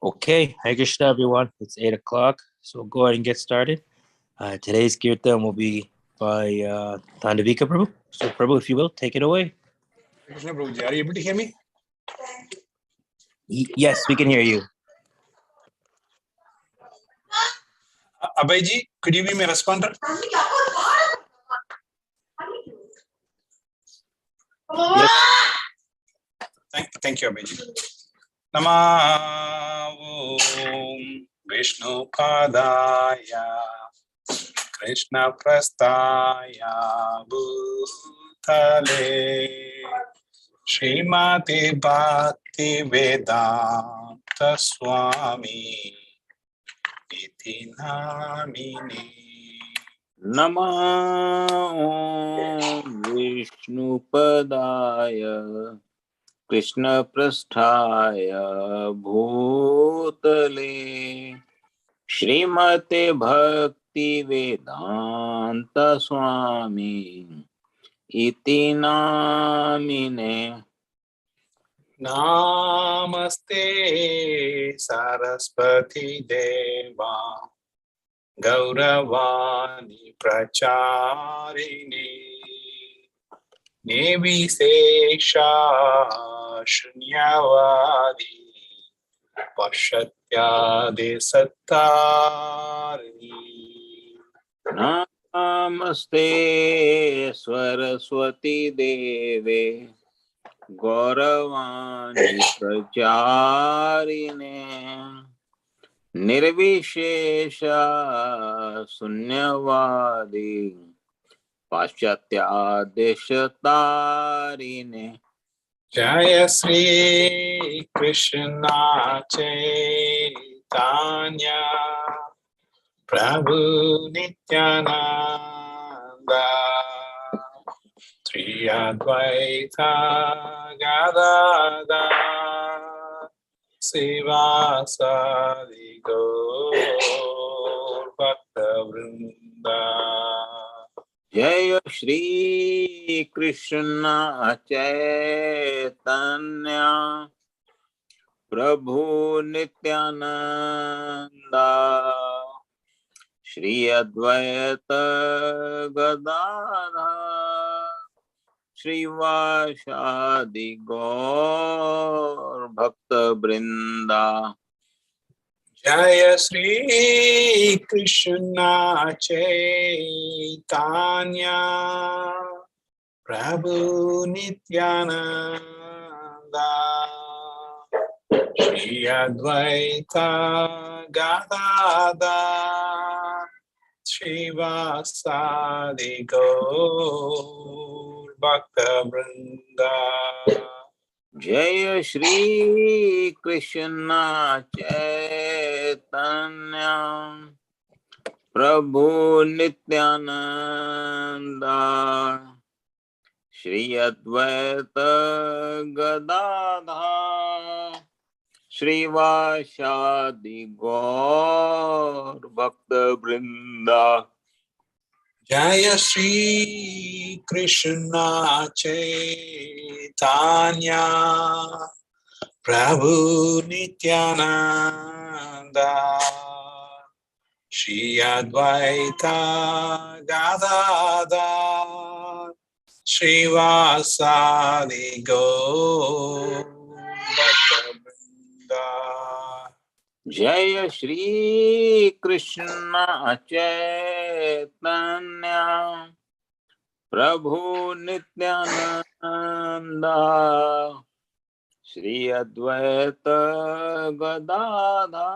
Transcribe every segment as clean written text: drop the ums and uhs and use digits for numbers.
Okay, Hare Krishna, everyone. It's 8 o'clock, so we'll go ahead and get started. Today's Kirtan will be by Tandavika Prabhu. So, Prabhu, if you will, take it away. Krishna Prabhuji, are you able to hear me? Yes, we can hear you. Abhayji, could you be my responder? Yes. Thank you, Abhayji. Namo Vishnu Padaya Krishna Prastaya Bhutale Srimati Bhakti Vedanta Swami Iti Namini. Namo Vishnupadaya Krishna Prasthaya Bhutale Srimate Bhakti Vedanta Swami Iti Namine. Namaste Saraswati Deva Gauravani Pracharini Nevisesha Shunyavadi Pashatya Desattari. Namaste Saraswati Deve Gauravani Pracharine Nirvishesha Sunyavadi Paschatya Deshatarine. Jaya Sri Krishna Chaitanya Prabhu Nityananda Sri Advaita Gadada Sivasadi Gaur Bhakta Vrinda. Jaya Shri Krishna Chaitanya Prabhu Nityananda Shri Advaita Gadadha Srivasadi Gaur Bhakta Vrinda. Jaya Sri Krishna Chaitanya Prabhu Nityananda Shri Advaita Gadadha Srivasadi Gaur Bhakta Vrinda. Jaya Shri Krishna Chaitanya Prabhu Nityananda Shri Advaita Gadadha Srivasadi Gaur Bhakta Vrinda. Jaya Sri Krishna Chaitanya Prabhu Nityananda Shri Advaita Gadadha Srivasadi Gaur Bhakta Vrinda. Jaya Shri Krishna Chaitanya Prabhu Nityananda Shri Advaita Gadadha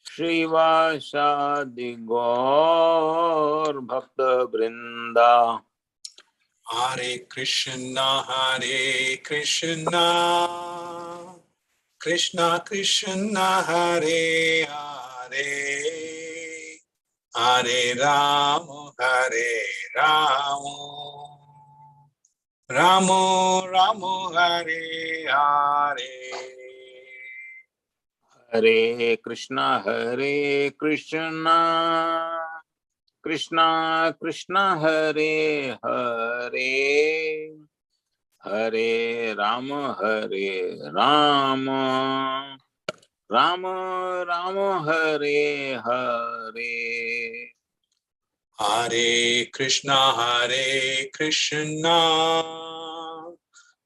Srivasadi Gaur Bhakta Vrinda. Hare Krishna Krishna Krishna Hare Hare Hare Rama Ramo Ramo Hare Hare. Hare Krishna Krishna Krishna Hare Hare Hare Rama Ram Ram Hare Hare Hare Krishna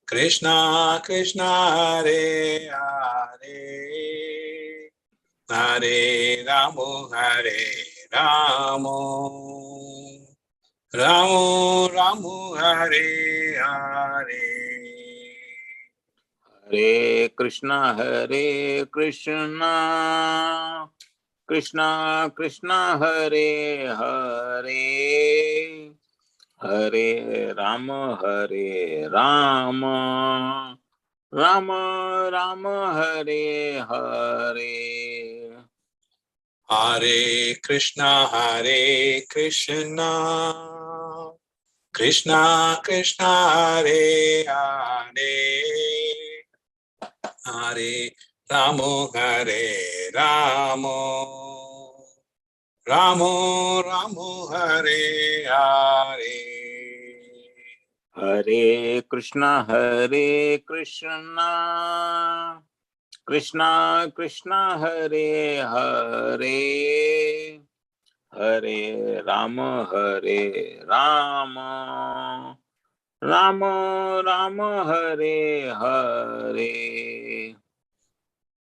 Krishna Krishna Hare Hare Hare Ramo Hare Ramo Ramo Ramo Hare Hare Hare Krishna Krishna Krishna Hare Hare Hare Ram Ram Ram Hare Hare Hare Krishna Krishna Krishna Hare Hare Hare Ramo Hare Ramo Ramo Ramo Hare Hare Hare Krishna Krishna Krishna Hare Hare Hare Ram Ram Ram Ram Hare Hare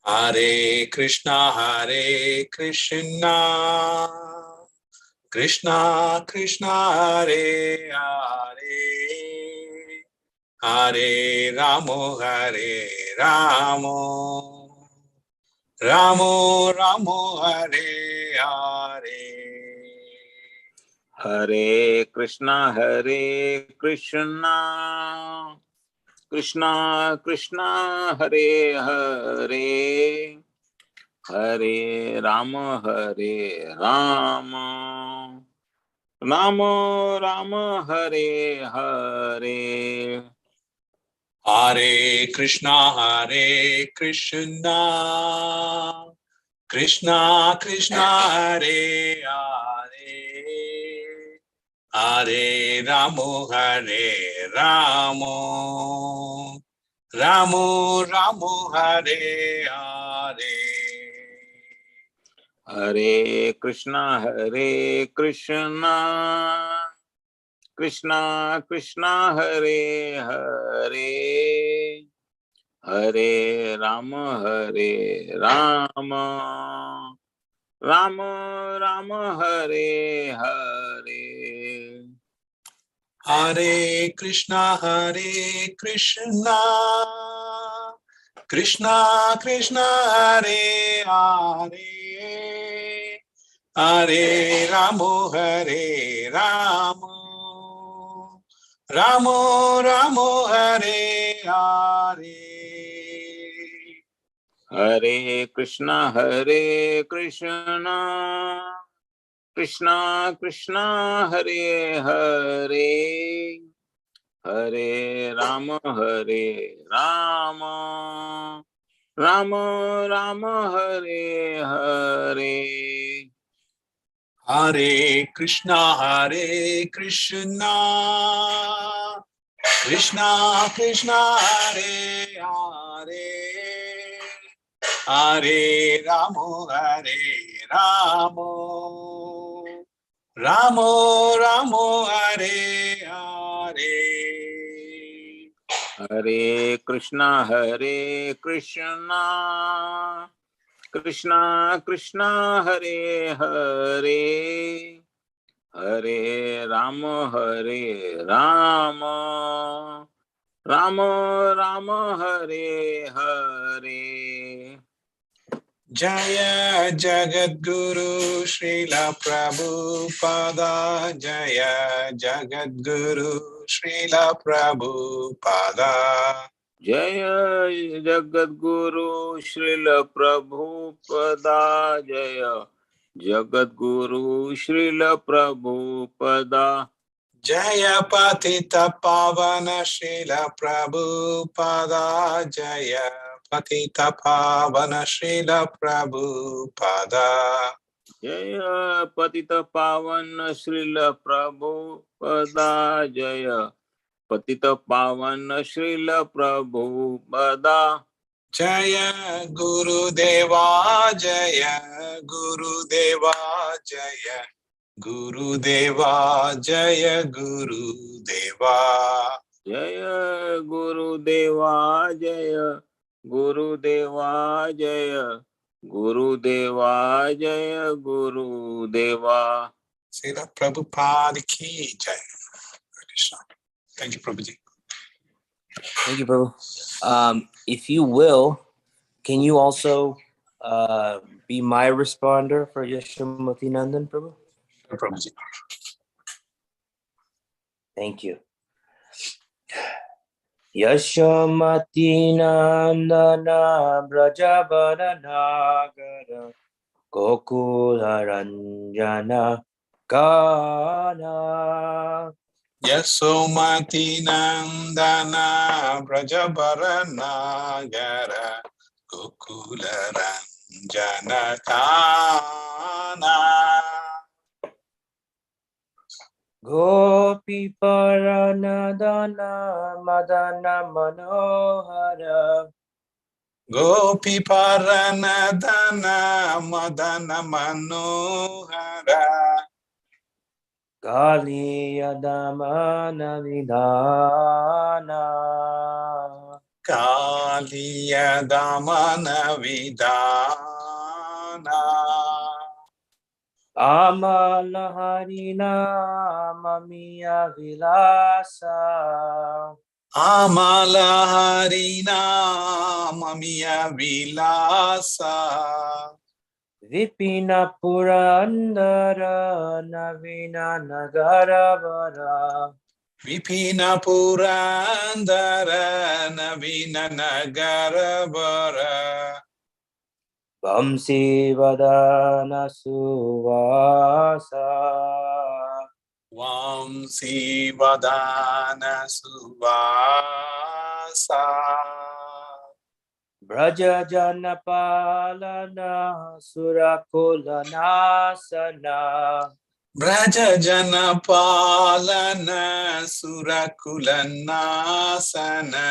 Hare Krishna Krishna Krishna Hare Hare Hare Ramo Ramo Ramo Hare Hare Hare Krishna Krishna Krishna Hare Hare Hare Ram Ram Ram Ram Hare Hare Hare Krishna Krishna Krishna Hare Hare Hare Ramo Ramo Ramo Hare Hare Hare Krishna Krishna Krishna Hare Hare Hare Ram Ram Ram Ram Hare Hare Hare Krishna Krishna Krishna Hare Hare Hare Ramo Ramo Ramo Hare Hare Hare Krishna Krishna Krishna Hare Hare Hare Ram Ram Ram Ram Hare Hare Hare Krishna Krishna Krishna Hare Hare Hare Ramo Ramo Ramo Ramo Hare Hare Hare Krishna Krishna Krishna Hare Hare Hare Ram Ram Ram Ram Hare Hare Jaya Jagadguru Srila Prabhupada Jaya Jagadguru Srila Prabhupada जय जगद्गुरु श्रील प्रभुपदा जय जगद्गुरु Srila Prabhupada Jaya Patita Pavana Srila Prabhupada Jaya Patita Pavana Srila Prabhupada जय पतित पावन श्रील प्रभुपदा जय पतित पावन Srila Prabhupada Jaya Guru Deva Jaya Guru Deva Jaya Guru Deva Jaya Guru Deva Jaya Guru Deva Jaya Guru Deva Jaya Guru Deva Jaya Guru Deva. Srila Prabhupada ki Jai. Thank you, Prabhuji. Thank you, Prabhu. If you will, can you also be my responder for Yashamati Nandan, Prabhu? Sure, Prabhuji. Thank you. Yashamati Nandana Brajabana Nagara Gokula Ranjana Kana Yasomati Nandana Brajabaranagara Gokula Ranjana Kana Gopi Paranadana Madana Manohara Gopi Paranadana Madana Manohara Kaliya Damana Vidana Kaliya Damana Vidana Amala Harina Mamiya Vilasa Amala Harina Mamiya Vilasa Vipina Purandara Navina Nagaravara Vipina Purandara Navina Nagarabara Vamsi Vadana Suvasa Vamsi Vadana Suvasa Braja Janapalana Surakula Nasana Braja Janapalana Surakulanasana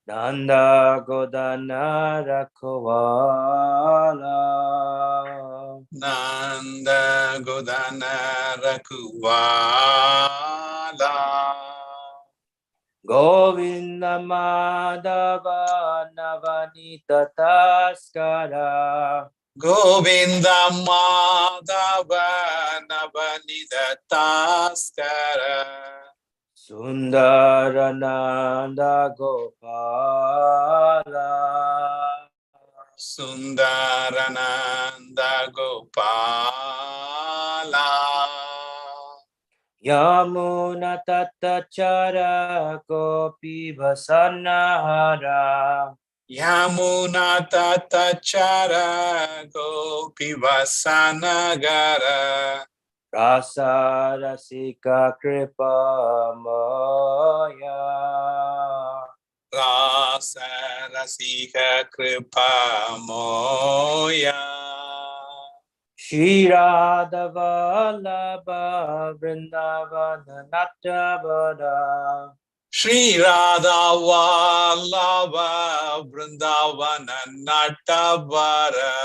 Nanda Godana Rakhovala Nanda Godana Rakuvala Govinda Madhava Navanita Taskara Govinda Madhava Navanida Taskara Sundarananda Gopala Sundarananda Gopala Yamuna Tattachara Gopi Vasanahara Yamuna Tatachara Gopi Vasanagara Rasa Rasika Kripa Maya Rasa Rasika Kripa Moya Shri Radha Vallabha Vrindavana Natavada Shri Radha Vallabha Vrindavana Natavara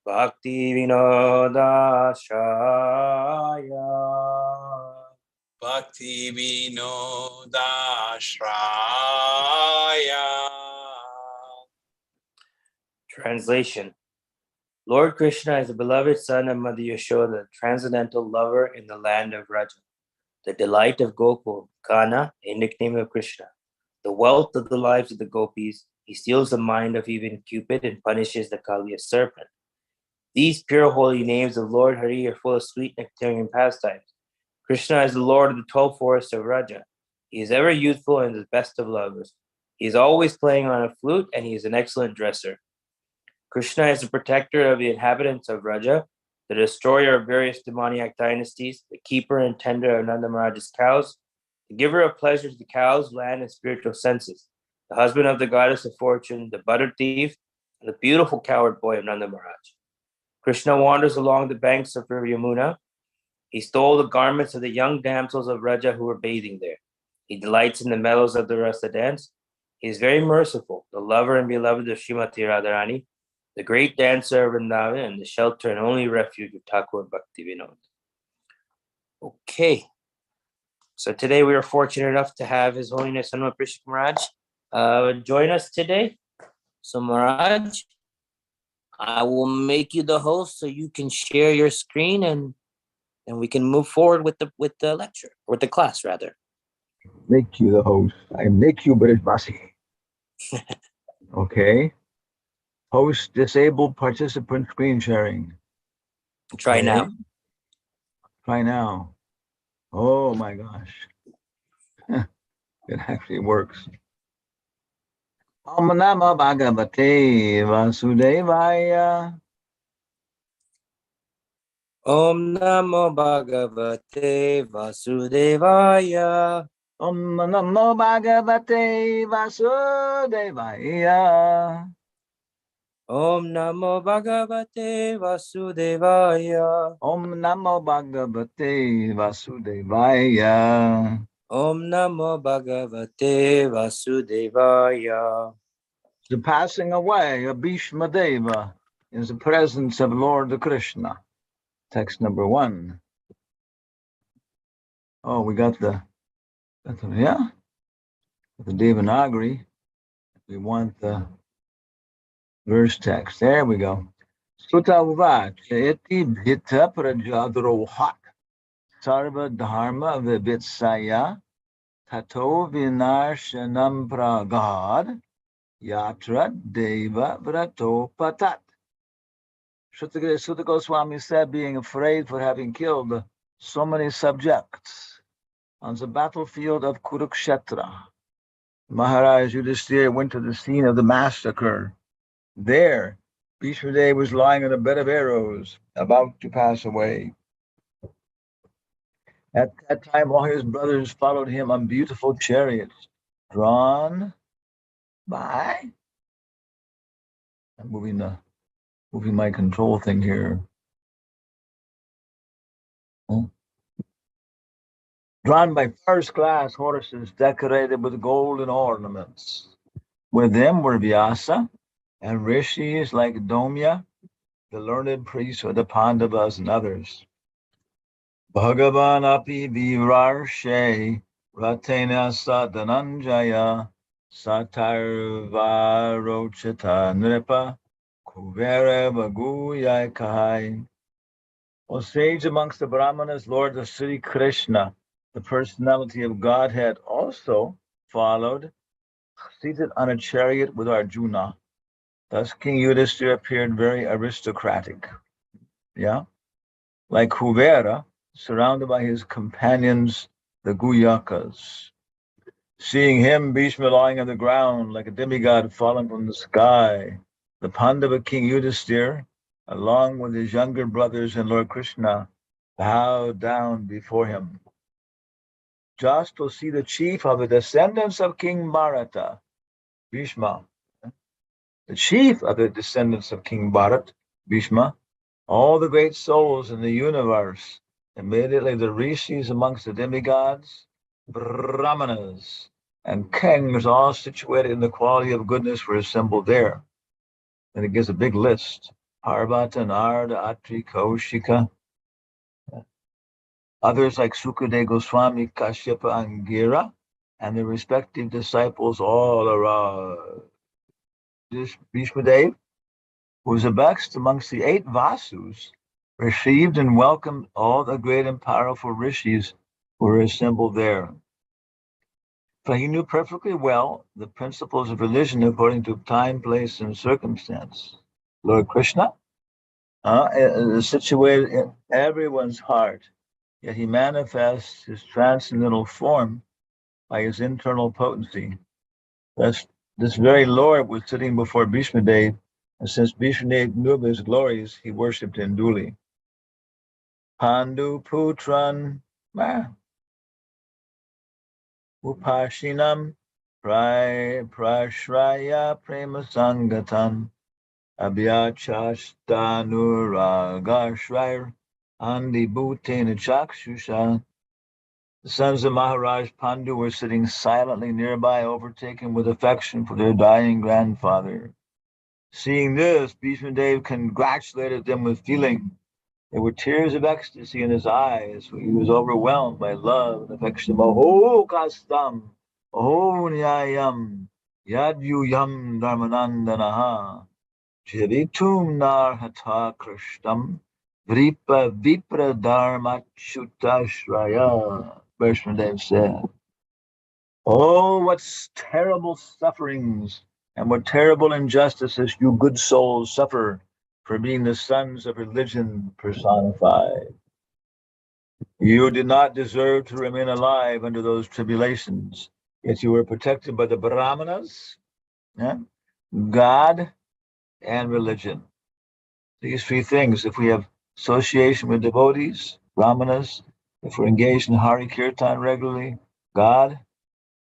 Bhakti Vinoda Shraya Bhakti Vinodashraya. Translation. Lord Krishna is the beloved son of Mother Yashoda, the transcendental lover in the land of Raja, the delight of Gokul, Kana, a nickname of Krishna, the wealth of the lives of the gopis. He steals the mind of even Cupid and punishes the Kaliya serpent. These pure holy names of Lord Hari are full of sweet nectarian pastimes. Krishna is the Lord of the 12 forests of Raja. He is ever youthful and the best of lovers. He is always playing on a flute, and he is an excellent dresser. Krishna is the protector of the inhabitants of Raja, the destroyer of various demoniac dynasties, the keeper and tender of Nanda Maharaj's cows, the giver of pleasure to the cows, land, and spiritual senses, the husband of the goddess of fortune, the butter thief, and the beautiful coward boy of Nanda Maharaj. Krishna wanders along the banks of River Yamuna. He stole the garments of the young damsels of Raja who were bathing there. He delights in the mellows of the rasa dance. He is very merciful, the lover and beloved of Srimati Radharani, the great dancer of Vrindavan, and the shelter and only refuge of Thakur Bhakti Vinod. Okay. So today we are fortunate enough to have His Holiness Hanuman Prishik Maharaj join us today. So Maharaj, I will make you the host so you can share your screen and we can move forward with the lecture, or with the class rather. Make you the host. I make you Basi. Okay. Host disabled participant screen sharing. Try Okay. now. Try now. Oh my gosh. It actually works. Om Namo Bhagavate Vasudevaya. Om Namo Bhagavate Vasudevaya. Om Namo Bhagavate Vasudevaya. Om Namo Bhagavate Vasudevaya. Om Namo Bhagavate Vasudevaya. Om Namo Bhagavate Vasudevaya. The passing away of Bhishma Deva is the presence of Lord Krishna. Text number 1. Oh, we got the Devanagari. We want the verse text. There we go. Sutta Uvacha iti bhita prajadrohat sarva dharma vibitsaya tato vinashanam pragad yatra deva vrato patat. Sutta Goswami said, being afraid for having killed so many subjects on the battlefield of Kurukshetra, Maharaj Yudhisthira went to the scene of the massacre. There, Bhishma Deva was lying on a bed of arrows, about to pass away. At that time, all his brothers followed him on beautiful chariots, drawn by. I'm moving my control thing here. Drawn by first-class horses decorated with golden ornaments. With them were Vyasa and rishis like Domya, the learned priests of the Pandavas and others. Bhagavan api virarshe ratena sadananjaya satarvarochita nripa kuvere vaguyai kahai. O sage amongst the Brahmanas, Lord of Sri Krishna, the personality of Godhead, also followed, seated on a chariot with Arjuna. Thus King Yudhisthira appeared very aristocratic. Yeah? Like Kuvera, surrounded by his companions, the Guyakas. Seeing him, Bhishma lying on the ground like a demigod fallen from the sky, the Pandava King Yudhisthira, along with his younger brothers and Lord Krishna, bowed down before him. Just to see the chief of the descendants of King Bharata, Bhishma, the chief of the descendants of King Bharat, Bhishma, all the great souls in the universe, immediately the rishis amongst the demigods, brahmanas, and kings, all situated in the quality of goodness, were assembled there. And it gives a big list. Parvata, Narada, Atri, Kaushika. Others like Sukadeva Goswami, Kashyapa, Angira, and their respective disciples all around. This Bhishma Deva, who was best amongst the 8 Vasus, received and welcomed all the great and powerful rishis who were assembled there. For he knew perfectly well the principles of religion according to time, place, and circumstance. Lord Krishna is situated in everyone's heart, yet he manifests his transcendental form by his internal potency. Thus, this very Lord was sitting before Bhishma Deva, and since Bhishma Deva knew of his glories, he worshipped him duly. Pandu Putran Upashinam Prashraya Prema Sangatam Abhyachashtanuragashrair Andi Bhutena Chakshusha. The sons of Maharaj Pandu were sitting silently nearby, overtaken with affection for their dying grandfather. Seeing this, Bhishma Dev congratulated them with feeling. There were tears of ecstasy in his eyes, for he was overwhelmed by love and affection. Oho kastam, oho nyayam, yadyuyam dharmanandanaha, jivitum narhata krishtam, vripa vipra dharmachutashraya. Bhishmadev said, oh, what terrible sufferings and what terrible injustices you good souls suffer for being the sons of religion personified. You did not deserve to remain alive under those tribulations, yet you were protected by the Brahmanas, yeah, God, and religion. These three things, if we have association with devotees, Brahmanas, if we're engaged in Hari Kirtan regularly, God,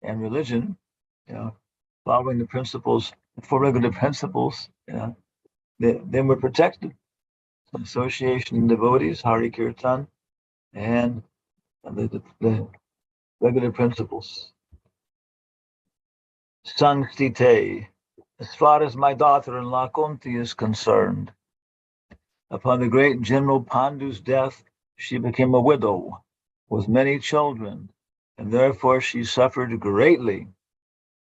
and religion, you know, following the principles, the four regular principles, you know, then we're protected. Association devotees, Hari Kirtan, and the regular principles. Sankhtite, as far as my daughter-in-law Kunti is concerned, upon the great General Pandu's death, she became a widow with many children, and therefore she suffered greatly.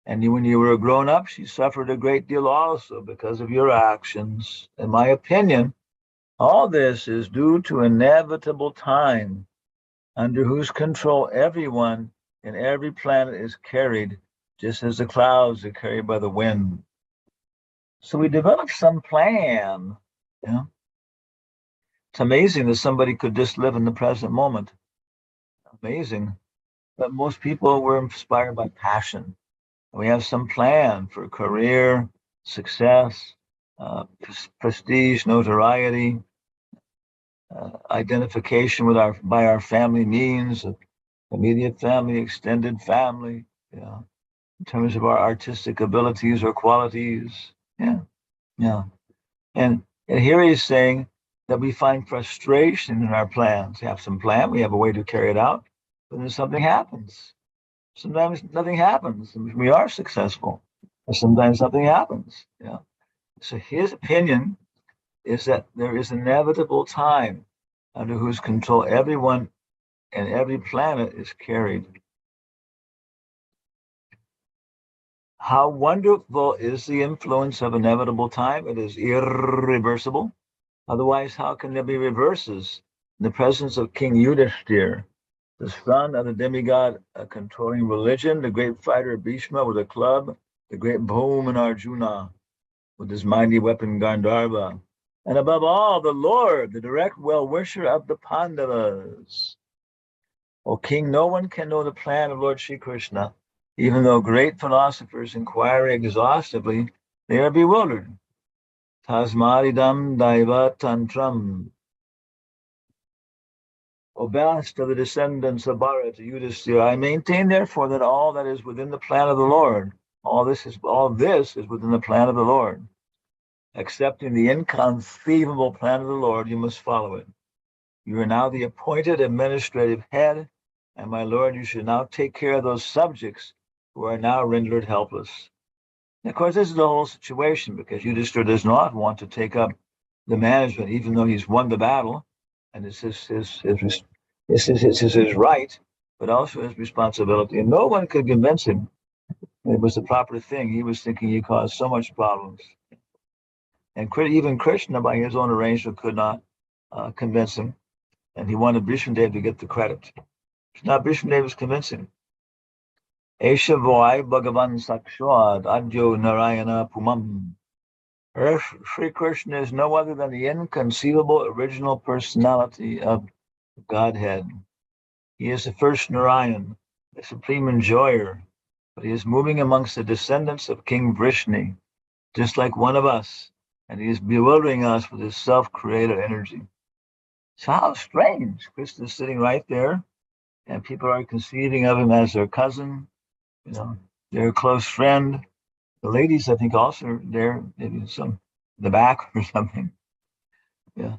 And when you were grown up, she suffered a great deal also because of your actions. In my opinion, all this is due to inevitable time, under whose control everyone in every planet is carried, just as the clouds are carried by the wind. So we developed some plan. You know? It's amazing that somebody could just live in the present moment. Amazing. But most people were inspired by passion. We have some plan for career, success, prestige, notoriety, identification with by our family means, immediate family, extended family, you know, in terms of our artistic abilities or qualities. Yeah, yeah. And here he's saying that we find frustration in our plans. We have some plan, we have a way to carry it out, but then something happens. Sometimes nothing happens. We are successful, but sometimes nothing happens. Yeah. So his opinion is that there is inevitable time under whose control everyone and every planet is carried. How wonderful is the influence of inevitable time? It is irreversible. Otherwise, how can there be reverses in the presence of King Yudhishthir, the son of the demigod controlling religion, the great fighter Bhishma with a club, the great Bhoma and Arjuna with his mighty weapon Gandharva, and above all, the Lord, the direct well-wisher of the Pandavas. O King, no one can know the plan of Lord Sri Krishna, even though great philosophers inquire exhaustively, they are bewildered. Tasmaridam Daiva Tantram. O best of the descendants of Bharat, Yudhisthira, I maintain therefore that all that is within the plan of the Lord, all this is within the plan of the Lord. Accepting the inconceivable plan of the Lord, you must follow it. You are now the appointed administrative head, and my Lord, you should now take care of those subjects who are now rendered helpless. And of course, this is the whole situation because Yudhishthira does not want to take up the management, even though he's won the battle, and it's his right, but also his responsibility. And no one could convince him it was the proper thing. He was thinking he caused so much problems. And even Krishna, by his own arrangement, could not convince him. And he wanted Bhishmadev to get the credit. Now Bhishmadev was convincing. Esha Vai Bhagavan Sakshad Adyo Narayana Pumam. Sri Krishna is no other than the inconceivable original personality of Godhead. He is the first Narayan, the supreme enjoyer, but he is moving amongst the descendants of King Vrishni, just like one of us, and he is bewildering us with his self-created energy. So how strange. Krishna is sitting right there, and people are conceiving of him as their cousin, you know, their close friend. The ladies, I think, also are there, maybe some in the back or something. Yeah.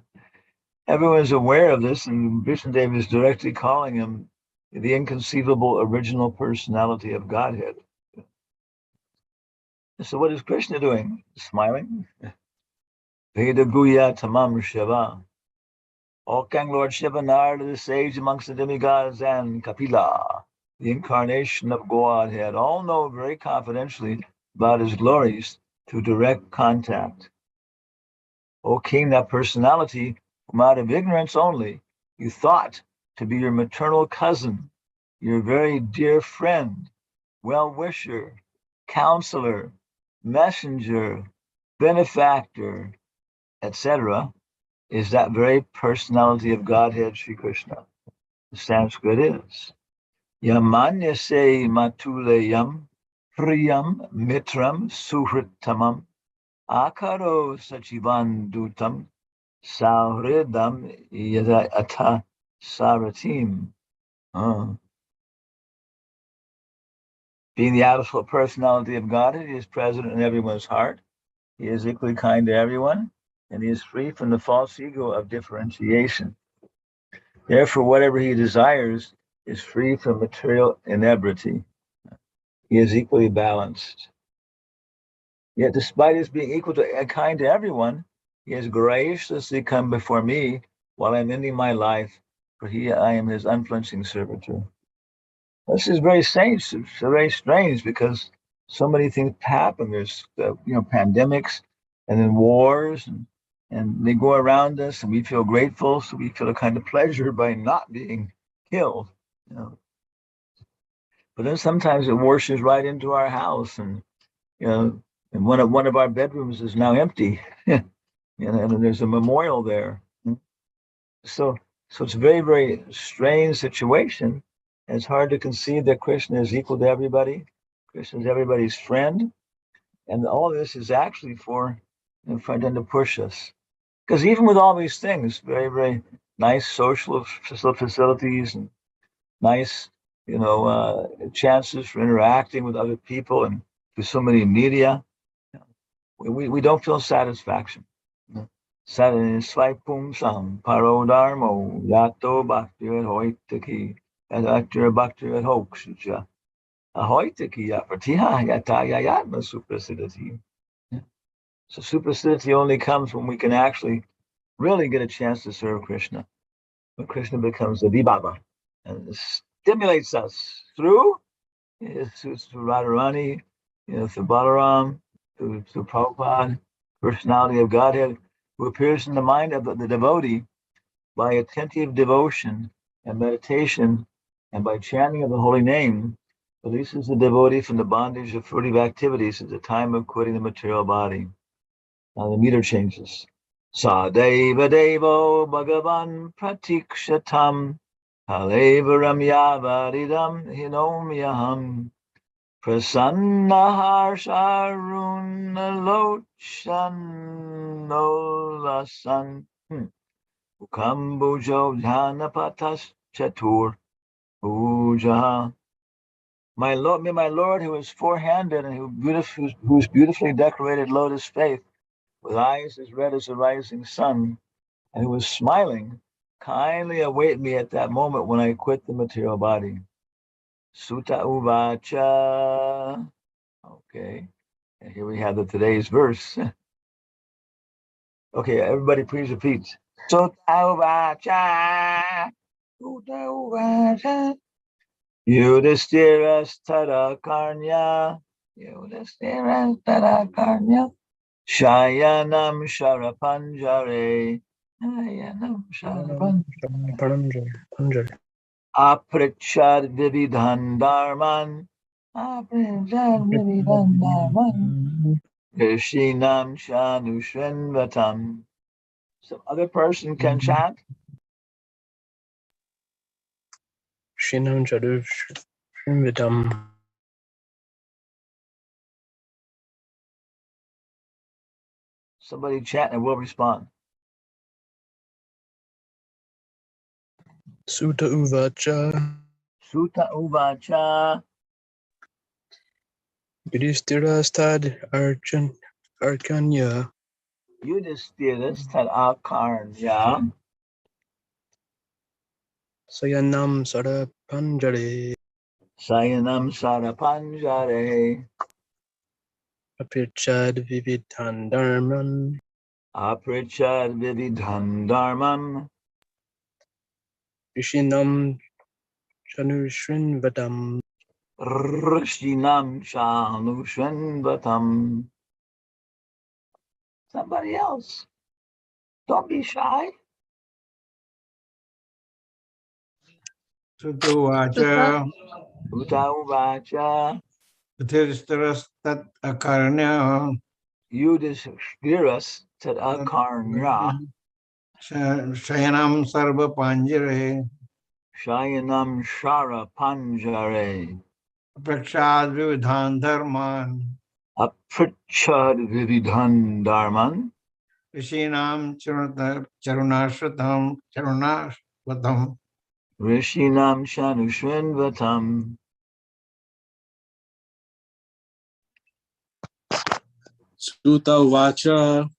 Everyone's aware of this, and Vishnudev is directly calling him the inconceivable original personality of Godhead. So what is Krishna doing? Smiling? Veda Guya Tamam Shiva. O King Lord Shiva, Narada, the sage amongst the demigods, and Kapila, the incarnation of Godhead, all know very confidentially about his glories through direct contact. O King, that personality, whom out of ignorance only you thought to be your maternal cousin, your very dear friend, well-wisher, counselor, messenger, benefactor, etc., is that very personality of Godhead, Sri Krishna. The Sanskrit is Yamanyase Matuleyam Priyam Mitram Suhritamam Akaro Sachivan Dutam Sauhridam Yata Saratim. Being the absolute personality of Godhead, he is present in everyone's heart. He is equally kind to everyone, and he is free from the false ego of differentiation. Therefore, whatever he desires is free from material inebriety. He is equally balanced. Yet, despite his being equal to and kind to everyone, he has graciously come before me while I'm ending my life, for I am his unflinching servitor. This is very strange. It's very strange because so many things happen. There's pandemics, and then wars, and they go around us, and we feel grateful, so we feel a kind of pleasure by not being killed. But then sometimes it washes right into our house, and and one of our bedrooms is now empty, and there's a memorial there. So it's a very, very strange situation. And it's hard to conceive that Krishna is equal to everybody. Krishna is everybody's friend. And all this is actually for them to push us. Because even with all these things, very, very nice social facilities and nice, chances for interacting with other people and through so many media, we don't feel satisfaction. Swaipum sam parodharmo yato bhaktir hoitaki adaktir bhaktir hokshuja ahoitaki yapatiha yatayayatma suprasidati. So suprasidati only comes when we can actually really get a chance to serve Krishna. When Krishna becomes the Vibhava and stimulates us through Radharani, through Balaram, through Prabhupada, personality of Godhead, who appears in the mind of the devotee by attentive devotion and meditation, and by chanting of the holy name, releases the devotee from the bondage of fruitive activities at the time of quitting the material body. Now the meter changes. Sadeva Devo Bhagavan Pratikshatam Halevaram Yavaridam Hinomyaham Prasanna Harsharuna Lochanolasan Ukambujo Dhanapatas Chatur Ujaha. My Lord, who is four-handed and whose beautifully decorated lotus face, with eyes as red as the rising sun, and who was smiling, kindly await me at that moment when I quit the material body. Sutta Uvacha. Okay, and here we have today's verse. Okay, everybody please repeat. Sutta Uvacha. Sutta Uvacha. Yudhishthira Starakarnya. Yudhishthira Starakarnya. Shayanam Sharapanjare. Shayanam Sharapanjare. Aprichad Vividhan Dharman. Aprichad Vividhan Dharman. Krishinam Shanushrenvatam. Some other person can chant. Shinam Shrinvitam. Somebody chant and we'll respond. Sutta Uvacha. Sutta Uvacha. Yudhishthira Stad Arkanya. Yudhishthira Stad Akarnya. Sayanam Sara Panjare Sayanam Sarapanjare Aprichad Vividhan Dharman Aprichad Vividhan Dharman Rishinam Chanushrinvatam Rishinam Chanushrinvatam. Somebody else. Don't be shy. Sutuvacha Uta Uvacha Yudhishthirastat akarnya Yudhishthirus Tadakarnya Shayanam sarva panjire Shayanam Shara Panjare Prakshad vividhan dharman Aprichad Vividhan Dharman Rishinam charunashvatam Rishinam Shanushrinvatam. Suta Uvacha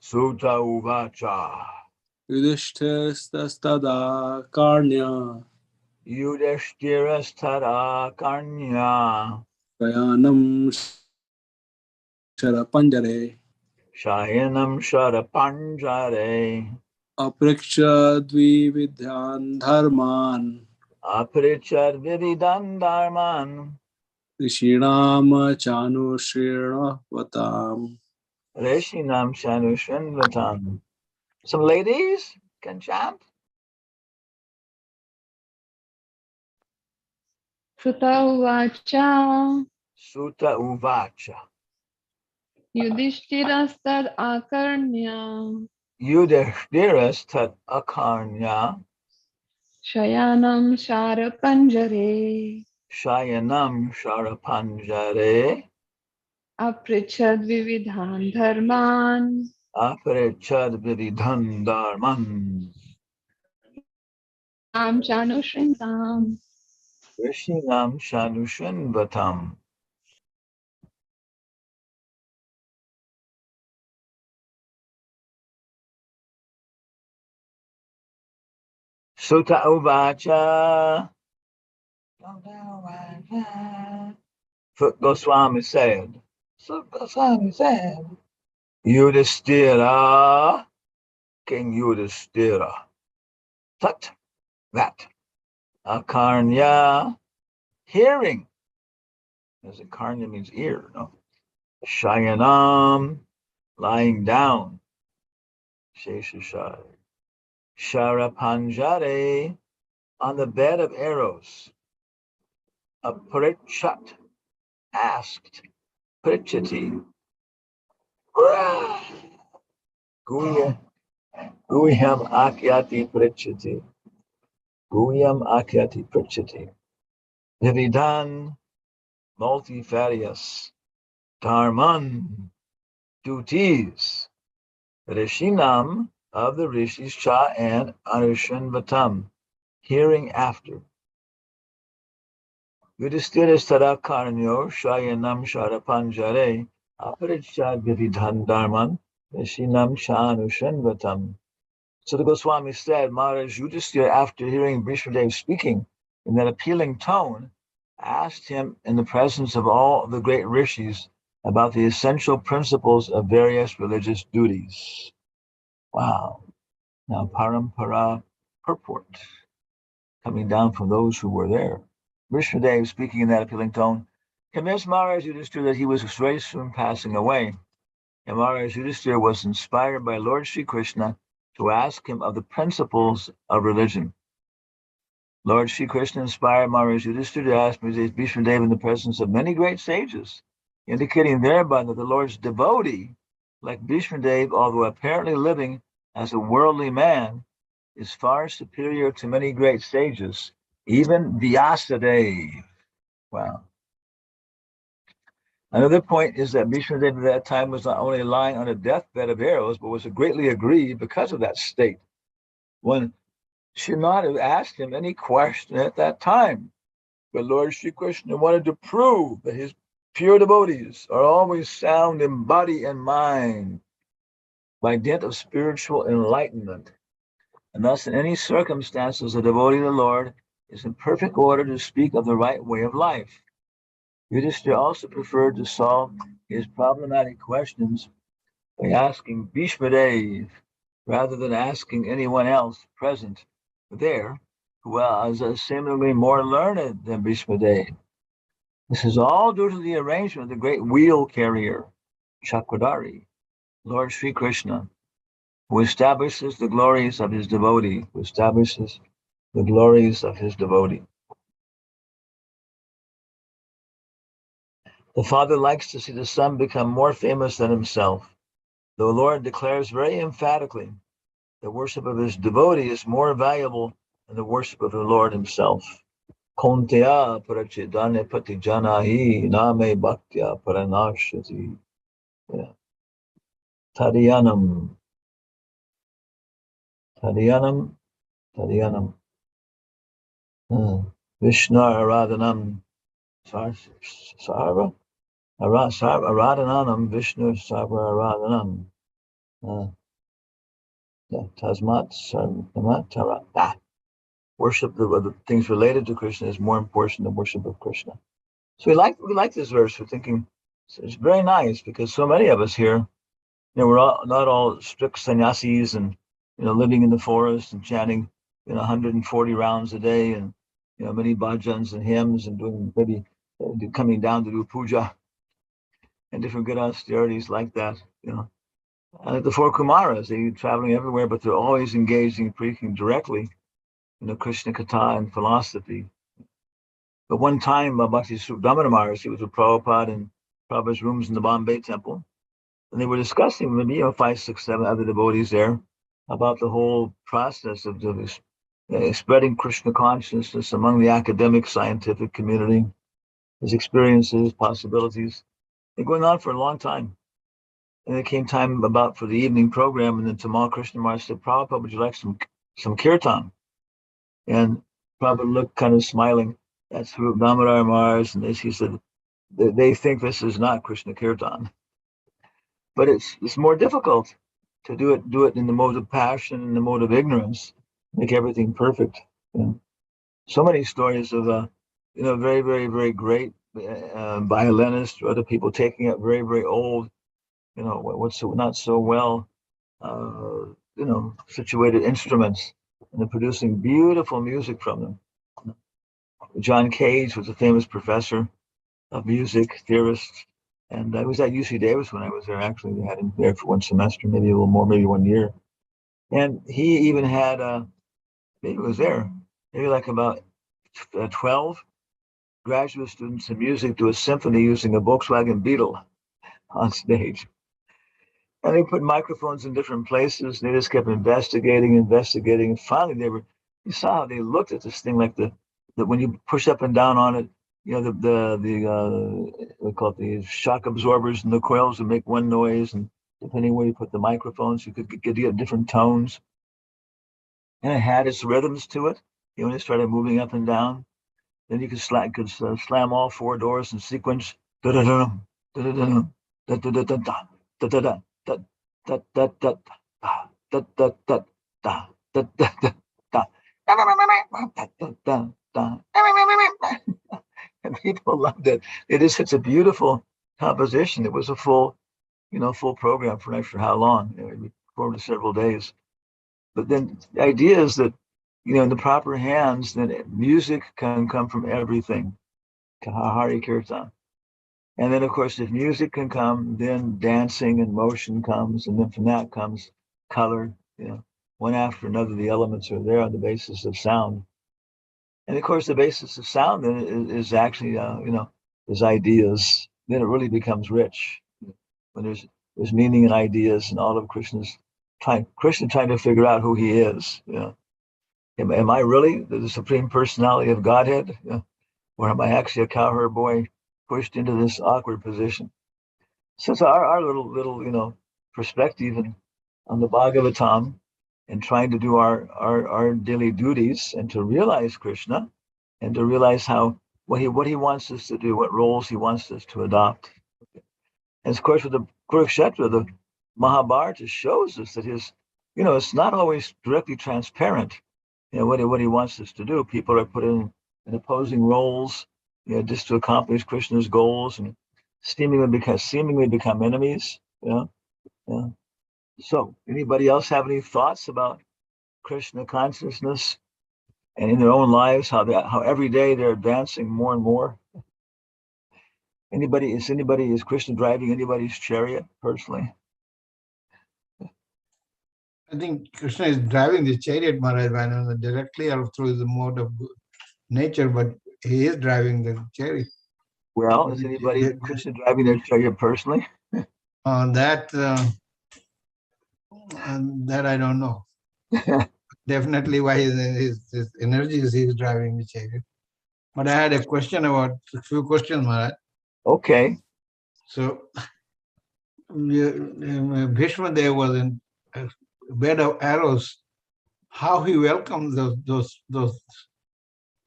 Sutta Uvacha Yudhishthirastada Karnya Yudhishthirus Tadakarnya Prayanam Sharapanjare Shayanam Shara Panjare Apriksha Dvividhan Dharman Aprichad Vividhan Dharman Rishinam Chanushirna Vatam. Rishinam Shanushrinvatam. Some ladies can chant. Sutta Uvacha Sutta Uvacha Yudhishthirastad Akarnya Yudhishthirus Tadakarnya Shayanam Sharapanjare Shayanam Shara Panjare Aprichad Vividhan Dharman Aprichad Vividhan Dharman Am Chanushrintam. Rishinam Shanushrinvatam. Sutta Uvacha. Goswami said. Sutta Goswami said. Yudhishthira, King Yudhishthira. Tat, that. Akarnya, hearing. As Akarnya means ear, no? Shayanam, lying down. Sheshashai. Sharapanjare, on the bed of arrows. Aprichat, asked. Prichati. Guhyam akyati prichati. Guhyam akyati prichati. Vividan, multifarious. Dharman, duties. Rishinam, of the rishis, cha and anushanvatam, hearing after. Yudhishthira Tadakarnyo Shayanam Sharapanjare Aparichad Vividhan Dharman Rishinam Shanushanvatam. So the Goswami said, Maharaj Yudhishthira, after hearing Bhishmadev speaking in that appealing tone, asked him in the presence of all the great rishis about the essential principles of various religious duties. Wow. Now, parampara purport coming down from those who were there. Vishnudev, speaking in that appealing tone, convinced Maharaj Yudhishthira that he was very soon passing away. And Maharaj Yudhishthira was inspired by Lord Sri Krishna to ask him of the principles of religion. Lord Sri Krishna inspired Maharaj Yudhishthira to ask Vishnudev in the presence of many great sages, indicating thereby that the Lord's devotee, like Vishnudev, although apparently living as a worldly man, is far superior to many great sages, even Vyasadeva. Wow. Another point is that Bhishmadev at that time was not only lying on a deathbed of arrows, but was greatly aggrieved because of that state. One should not have asked him any question at that time. But Lord Sri Krishna wanted to prove that his pure devotees are always sound in body and mind by dint of spiritual enlightenment. And thus, in any circumstances, a devotee of the Lord is in perfect order to speak of the right way of life. Yudhishthira also preferred to solve his problematic questions by asking Bhishmadev rather than asking anyone else present there who was seemingly more learned than Bhishmadev. This is all due to the arrangement of the great wheel carrier, Chakradhari, Lord Sri Krishna, who establishes the glories of his devotee, who establishes the glories of his devotee. The Father likes to see the Son become more famous than himself. The Lord declares very emphatically the worship of his devotee is more valuable than the worship of the Lord himself. Konteya parachidane patijanahi name bhaktya paranashati. Tadyanam, tadyanam, tadyanam. Vishnu Aradhanam Sarva Aradhananam Vishnu Sarva Aradhanam Tasmat Sarvamatara. Worship the things related to Krishna is more important than worship of Krishna. So we like this verse. We're thinking it's very nice because so many of us here, we're not all strict sannyasis and living in the forest and chanting 140 rounds a day and many bhajans and hymns and doing maybe coming down to do puja and different good austerities like that. The four Kumaras, they're traveling everywhere, but they're always engaging in preaching directly, Krishna Katha and philosophy. But one time, Bhakti Damodar Maharaj, he was with Prabhupada in Prabhupada's rooms in the Bombay temple, and they were discussing with 5, 6, 7 other devotees there about the whole process of spreading Krishna consciousness among the academic scientific community, his experiences, possibilities. They're going on for a long time. And it came time about for the evening program, and then Tamal Krishna Maharaj said, Prabhupada, would you like some kirtan? And Prabhupada looked kind of smiling. That's Rup Damodar Maharaj, and he said, they think this is not Krishna kirtan. But it's more difficult to do it in the mode of passion, in the mode of ignorance, make everything perfect. So many stories of very, very, very great violinists or other people taking up very, very old, what's not so well, situated instruments and then producing beautiful music from them. John Cage was a famous professor of music, theorist, and I was at UC Davis when I was there. Actually, they had him there for one semester, maybe a little more, maybe 1 year. And he even had, maybe it was there, maybe like about 12 graduate students in music do a symphony using a Volkswagen Beetle on stage. And they put microphones in different places. They just kept investigating. And finally, you saw how they looked at this thing like the when you push up and down on it, we call it the shock absorbers and the coils would make one noise. And depending where you put the microphones, you could get different tones. And it had its rhythms to it. When it started moving up and down, then you could slam all 4 doors in sequence. And people loved it. It is such a beautiful composition. It was a full program for an extra how long? We performed several days. But then the idea is that, in the proper hands, then music can come from everything. Kahari Kirtan. And then, of course, if music can come, then dancing and motion comes. And then from that comes color, one after another, the elements are there on the basis of sound. And of course, the basis of sound then is actually, is ideas. Then it really becomes rich when there's meaning in ideas, and all of Krishna trying to figure out who he is. Am I really the Supreme Personality of Godhead? Or am I actually a cowherd boy pushed into this awkward position? So it's our little perspective on the Bhagavatam and trying to do our daily duties and to realize Krishna and to realize what he wants us to do, what roles he wants us to adopt. And of course, with the Kurukshetra, the Mahabharata shows us that it's not always directly transparent what he wants us to do. People are put in opposing roles, just to accomplish Krishna's goals and seemingly become enemies. Yeah. So, anybody else have any thoughts about Krishna consciousness and in their own lives, how every day they're advancing more and more? Is Krishna driving anybody's chariot personally? I think Krishna is driving the chariot, Maharaj, I don't know, directly or through the mode of nature, but he is driving the chariot. Well, is anybody Krishna driving their chariot personally? That I don't know. Definitely why his energies he is driving the chariot. But I had a few questions, Maharaj. Okay. So Bhishma Dev was in a bed of arrows. How he welcomed those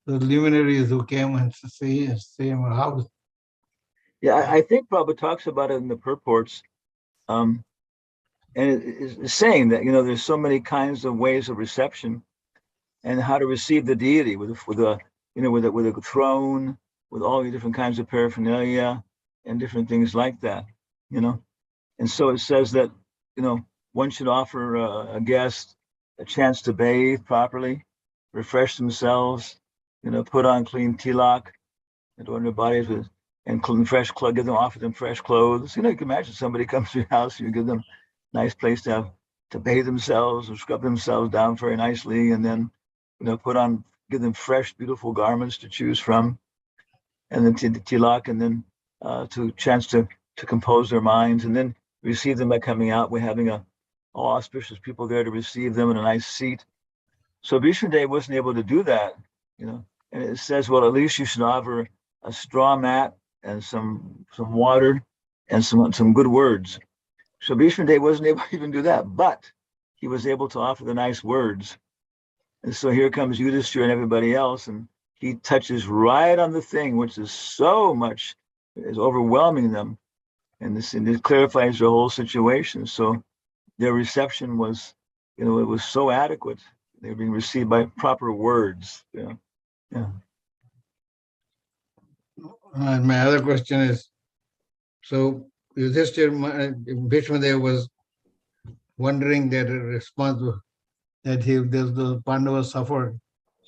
luminaries who came and see him, how? Yeah, I think Prabhupada talks about it in the purports. And it's saying that, there's so many kinds of ways of reception and how to receive the deity with a throne, with all the different kinds of paraphernalia and different things like that, And so it says that, one should offer a guest a chance to bathe properly, refresh themselves, put on clean tilak, adorn their bodies with and fresh clothes, offer them fresh clothes. You can imagine somebody comes to your house, you give them a nice place to bathe themselves or scrub themselves down very nicely, and then, give them fresh, beautiful garments to choose from, and then tilak, and then to chance to compose their minds, and then receive them by coming out. We're having all auspicious people there to receive them in a nice seat. So Bhishma Dev wasn't able to do that, and it says, well, at least you should offer a straw mat and some water and some good words. So Bhishma Dev wasn't able to even do that, but he was able to offer the nice words. And so here comes Yudhishthira and everybody else, and he touches right on the thing, which is overwhelming them. And it clarifies the whole situation. So their reception was, it was so adequate. They were being received by proper words. Yeah. And my other question is, so Yudhishthira, Bhishma Dev was wondering that the Pandavas suffered.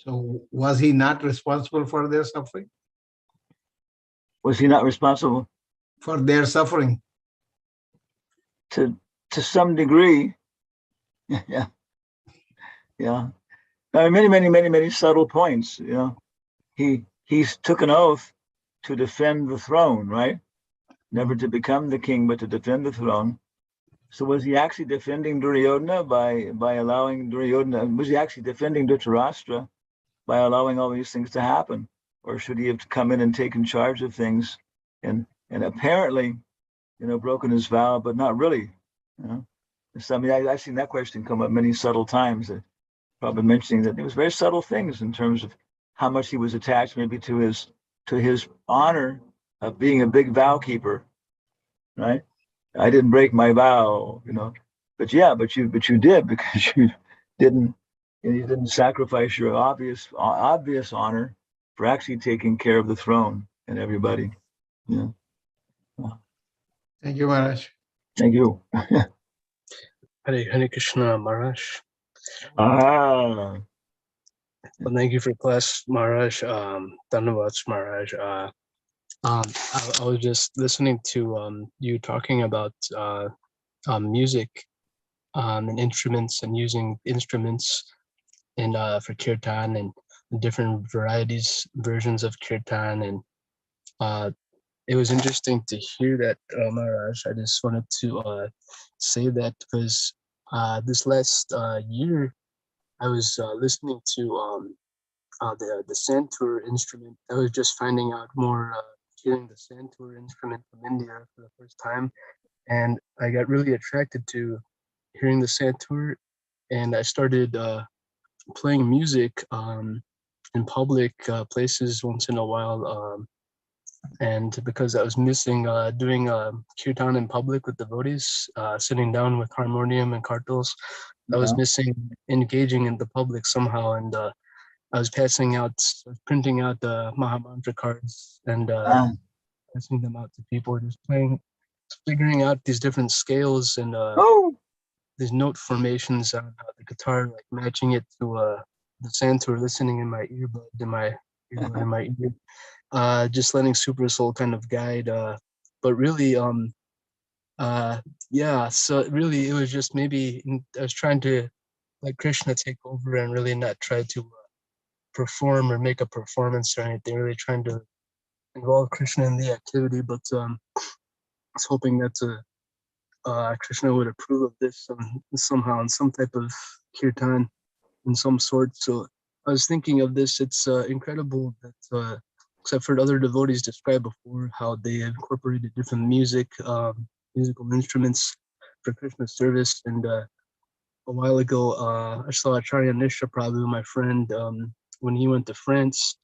So was he not responsible for their suffering? Was he not responsible? For their suffering? To some degree. Yeah. There are many subtle points. He took an oath to defend the throne, right? Never to become the king, but to defend the throne. So was he actually defending Duryodhana by allowing Duryodhana? Was he actually defending Dhritarashtra by allowing all these things to happen, or should he have come in and taken charge of things and apparently, broken his vow, but not really? So, I've seen that question come up many subtle times. Probably mentioning that it was very subtle things in terms of how much he was attached, maybe to his honor of being a big vow keeper, right? I didn't break my vow, but you did, because you didn't sacrifice your obvious honor for actually taking care of the throne and everybody. Yeah. Thank you, Maharaj. Thank you. Hare Krishna, Maharaj. Ah. Well, thank you for class, Maharaj. Dhanavats, Maharaj. I was just listening to you talking about music and instruments, and using instruments and for kirtan, and different versions of kirtan, and it was interesting to hear that, Maharaj. I just wanted to say that because this last year I was listening to the santur instrument. I was just finding out more, hearing the santur instrument from India for the first time, and I got really attracted to hearing the santur, and I started playing music in public places once in a while. And because I was missing doing kirtan in public with devotees, sitting down with harmonium and kartals, I was missing engaging in the public somehow. And I was printing out the Mahamantra cards and passing them out to people, just playing, figuring out these different scales and these note formations on the guitar, like matching it to the santur listening in my earbud, in my ear, just letting Super Soul kind of guide. But really, yeah. So really, it was just maybe I was trying to let Krishna take over and really not try to perform or make a performance or anything. Really trying to involve Krishna in the activity, but I was hoping that Krishna would approve of this somehow in some type of kirtan in some sort. So I was thinking of this. It's incredible that, except for other devotees described before, how they incorporated different musical instruments for Krishna service. And a while ago, I saw Acharya Nisha Prabhu, my friend, when he went to France.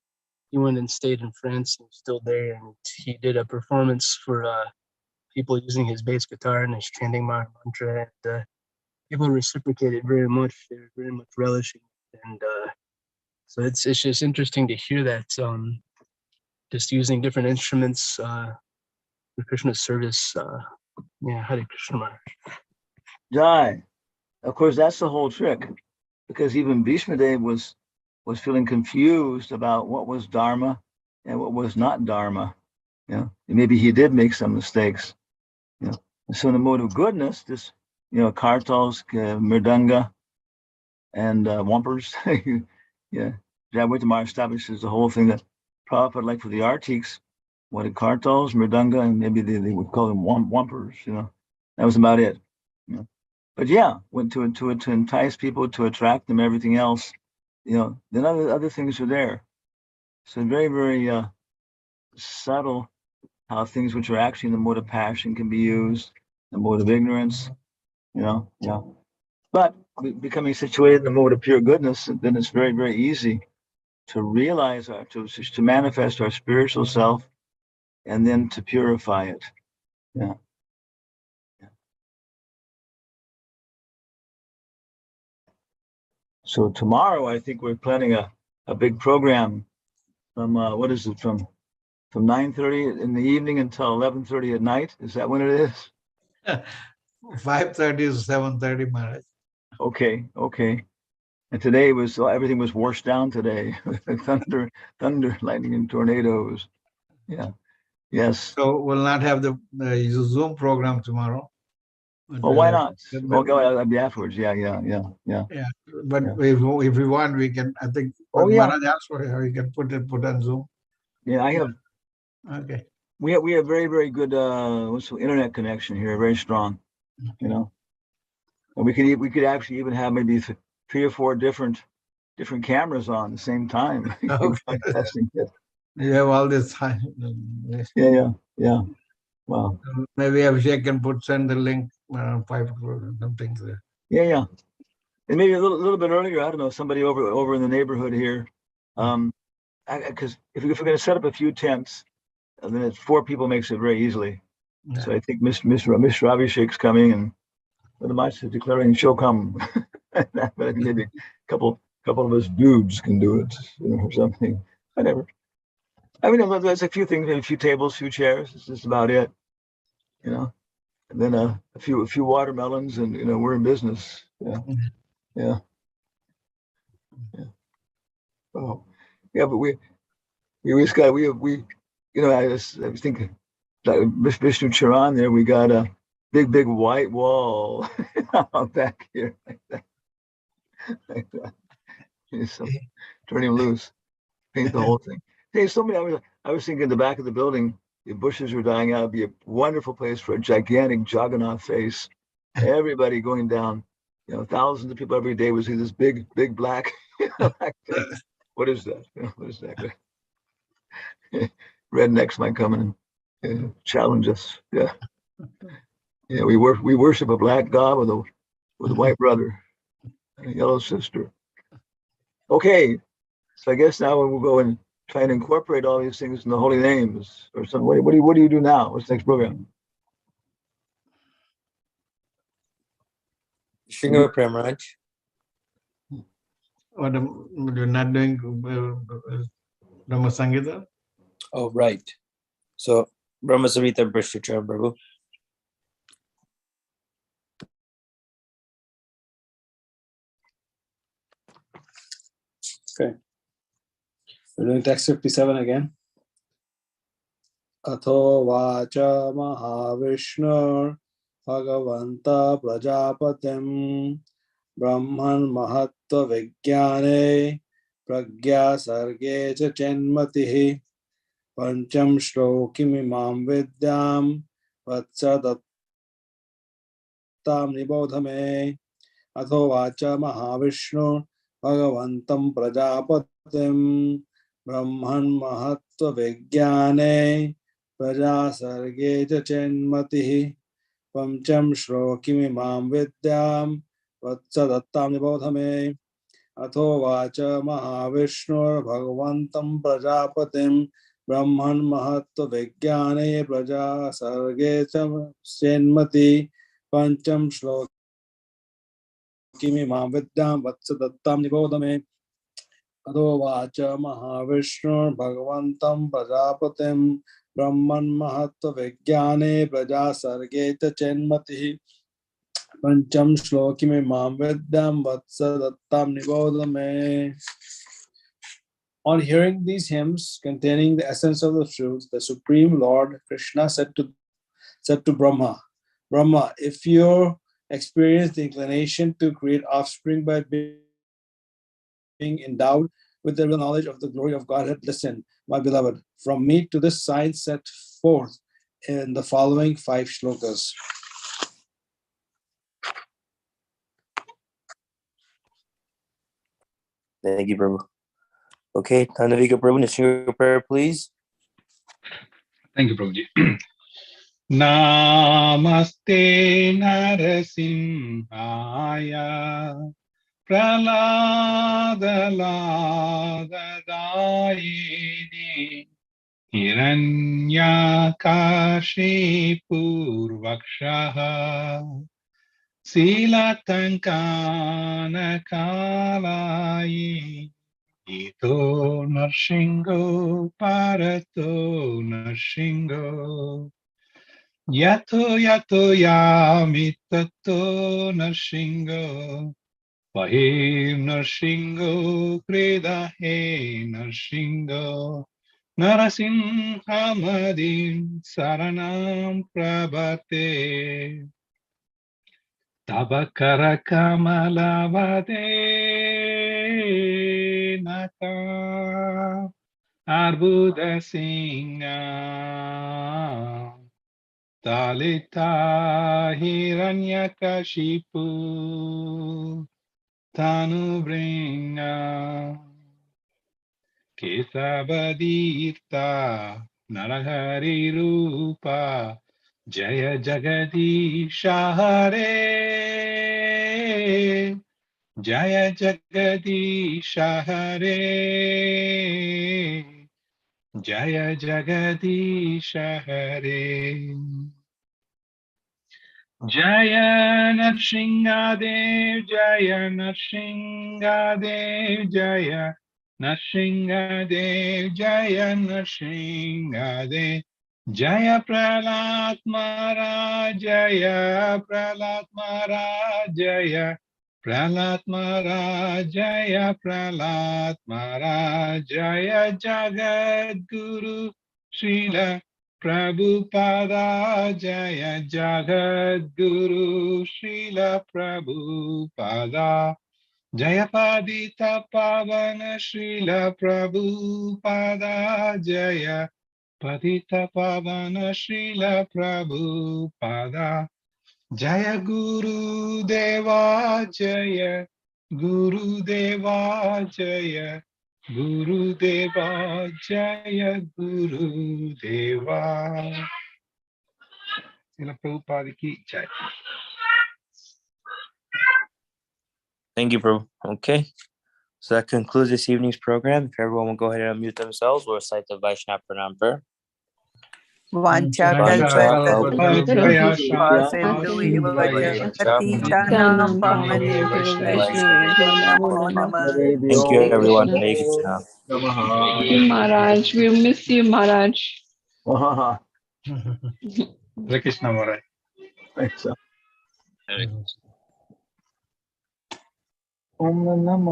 He went and stayed in France and still there, and he did a performance for people using his bass guitar and his chanting mantra, and people reciprocated very much. They were very much relishing, and so it's just interesting to hear that just using different instruments for Krishna's service. Yeah, Hare Krishna Maharaj. Jai. Of course, that's the whole trick, because even Bhishma Dev was feeling confused about what was Dharma and what was not Dharma. You know, and maybe he did make some mistakes. You know, and so in the mode of goodness, this, kartals, mridanga, and wampers. Yeah, Jayavaitamar establishes the whole thing that Prabhupada, like for the artiques, wanted kartals, mridanga, and maybe they would call them wampers. That was about it. But yeah, went to entice people, to attract them, everything else. Then other things are there. So very, very subtle how things which are actually in the mode of passion can be used, the mode of ignorance. But becoming situated in the mode of pure goodness, then it's very, very easy to realize to manifest our spiritual self, and then to purify it. Yeah. So tomorrow, I think we're planning a big program from what is it, from 9:30 in the evening until 11:30 at night. Is that when it is? 5:30 to 7:30, Maharaj. Okay. And today everything was washed down today. thunder, lightning, and tornadoes. Yeah. Yes. So we'll not have the Zoom program tomorrow. But, Well, why not? I'll be afterwards. Yeah. Yeah, but if we want, we can. I think. Maharaj asked for it. We can put on Zoom. Yeah, I have. Okay. We have very, very good internet connection here, very strong. And we could actually even have maybe 3 or 4 different cameras on at the same time. Okay. Testing it. You have all this time. Yeah. Wow. Maybe Abhishek can send the link around 5 o'clock or something there. Yeah. And maybe a little bit earlier, I don't know, somebody over in the neighborhood here. Because if we're going to set up a few tents, then it's 4 people makes it very easily. Yeah. So I think Mr. Abhishek's coming, and what am I declaring? She'll come. But I think maybe a couple of us dudes can do it, or something. Whatever. I mean, there's a few things, maybe a few tables, few chairs. It's just about it, And then a few watermelons, and we're in business. Yeah. Oh, yeah. But we I was thinking, like Vishnu Charan there, we got a big white wall back here, like that. So turn him loose, paint the whole thing. Hey, I was thinking, the back of the building, the bushes are dying out. It'd be a wonderful place for a gigantic Jagannath face. Everybody going down, thousands of people every day would see this big black face. What is that? What is that? Rednecks might come and challenge us. Yeah. We worship a black god with a white brother and a yellow sister. Okay, so I guess now we'll go and try and incorporate all these things in the holy names or something. What do you do now? What's the next program? Shingo Prem What you're not doing Brahma Sangita? Oh, right. So, Brahma Samhita Brishtichar Prabhu. Okay. We're doing text 57 again. Atho vacha mahavishnu bhagavanta prajapatim brahman mahatva vigyane pragya sarge cha chenmatihi pancham shlokimimam vidyam vatsadattam nibodhame atho vacha mahavishnu bhagavantam prajapatim brahman mahatva vigyane praja sarge cha chenmatihi pancham shlokimimam vidyam vatsadattam nibodhame atho vacha mahavishnu bhagavantam prajapatim brahman mahatva vigyane praja sarge cha chenmati pancham shlokimimam vidyam vatsadattam nibodhame Adho vacha mahavishnu bhagavantam prajapatim brahman mahatva vigyane praja sarge cha chenmati pancham shlokimimam vidyam vatsadattam nibodhame. On hearing these hymns containing the essence of the truth, the Supreme Lord Krishna said to Brahma, Brahma, if you experience the inclination to create offspring by being endowed with the real knowledge of the glory of Godhead, listen, my beloved, from me to this sign set forth in the following 5 shlokas. Thank you, Prabhu. Okay, Tanavika Prabhu, Nishinga prayer, please. Thank you, Prabhuji. Namaste Narasimhaya Praladaladaini Hiranyakashi Purvakshaha Silatankana Kalayi Ito Narshingo Parato Narshingo Yato Yato Yamitato Narshingo Vahim Narshingo Kridahe Narshingo Narasimhamadim Saranam Prabhate Tabakara Kamalavade Naka Arbuda Singha Talita Hiranyakashipu Tanubringa Kesabadita Narahari Rupa Jaya Jagadisha Hare Jaya Jagadisha Hare Jaya Jagadisha Hare Jaya Narsinghadev Jaya Narsinghadev Jaya Narsinghadev Jaya Narsinghadev Jaya Pralat Maharaj Jaya Pralat Maharaj Jaya Pralat Maharaj Jaya Pralat Maharaj Jaya Jagat Guru Srila Prabhupada Jaya Jagat Guru Srila Prabhupada Jaya Padita Pavana Srila Prabhupada Jaya Padita Pavana Srila Prabhupada Jaya Guru Deva Jaya Guru Deva Jaya Guru Deva Jaya Guru Deva Srila Prabhupada ki jai. Thank you, Prabhu. Okay. So that concludes this evening's program. If everyone will go ahead and unmute themselves, we'll recite the Vaishnava Pranam prayer. Vanchakalpatarubyascha Nitanam Pavanebhyo Vaishnavebhyo Namo Namaha. Thank you, everyone. Hare Krishna. Thank you, Maharaj. We miss you, Maharaj. Hare Krishna Maharaj. Om Namah